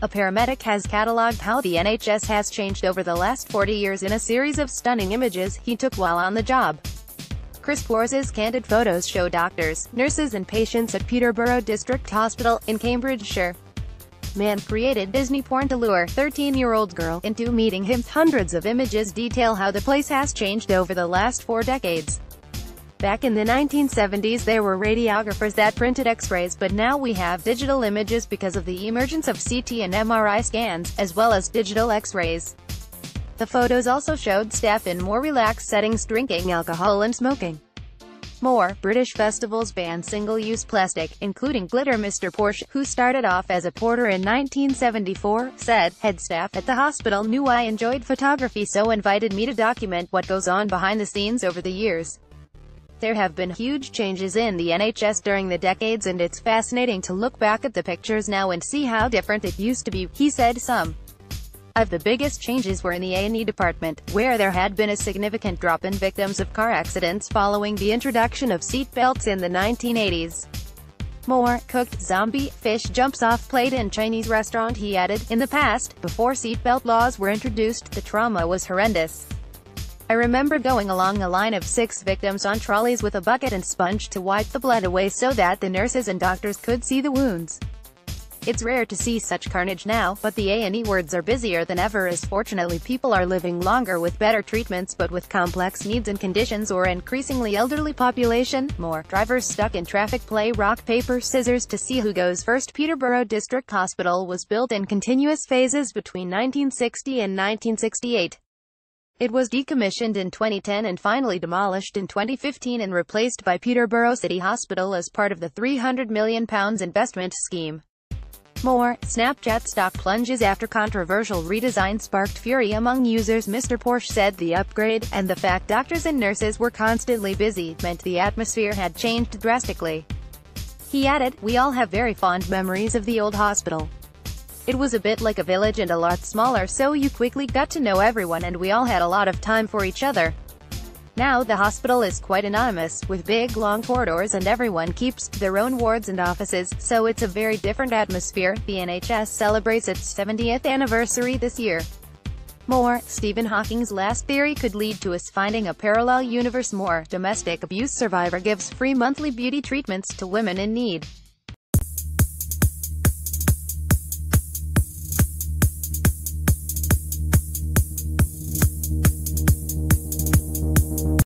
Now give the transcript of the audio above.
A paramedic has catalogued how the NHS has changed over the last 40 years in a series of stunning images he took while on the job. Porsz's candid photos show doctors, nurses and patients at Peterborough District Hospital, in Cambridgeshire. Man created Disney porn to lure 13-year-old girl into meeting him. Hundreds of images detail how the place has changed over the last 4 decades. Back in the 1970s there were radiographers that printed x-rays, but now we have digital images because of the emergence of CT and MRI scans, as well as digital x-rays. The photos also showed staff in more relaxed settings drinking alcohol and smoking. More British festivals ban single-use plastic, including glitter. Mr. Porsz, who started off as a porter in 1974, said, "Head staff at the hospital knew I enjoyed photography, so invited me to document what goes on behind the scenes over the years." There have been huge changes in the NHS during the decades, and it's fascinating to look back at the pictures now and see how different it used to be, he said. Some of the biggest changes were in the A&E department, where there had been a significant drop in victims of car accidents following the introduction of seat belts in the 1980s. More cooked zombie fish jumps off plate in Chinese restaurant, he added. In the past, before seatbelt laws were introduced, the trauma was horrendous. I remember going along a line of 6 victims on trolleys with a bucket and sponge to wipe the blood away so that the nurses and doctors could see the wounds. It's rare to see such carnage now, but the A&E wards are busier than ever as fortunately people are living longer with better treatments, but with complex needs and conditions or increasingly elderly population. More drivers stuck in traffic play rock paper scissors to see who goes first. Peterborough District Hospital was built in continuous phases between 1960 and 1968. It was decommissioned in 2010 and finally demolished in 2015 and replaced by Peterborough City Hospital as part of the £300 million investment scheme. More Snapchat stock plunges after controversial redesign sparked fury among users. Mr. Porsz said the upgrade, and the fact doctors and nurses were constantly busy, meant the atmosphere had changed drastically. He added, "We all have very fond memories of the old hospital. It was a bit like a village and a lot smaller, so you quickly got to know everyone and we all had a lot of time for each other. Now the hospital is quite anonymous, with big long corridors and everyone keeps their own wards and offices, so it's a very different atmosphere." The NHS celebrates its 70th anniversary this year. More Stephen Hawking's last theory could lead to us finding a parallel universe. More domestic abuse survivor gives free monthly beauty treatments to women in need.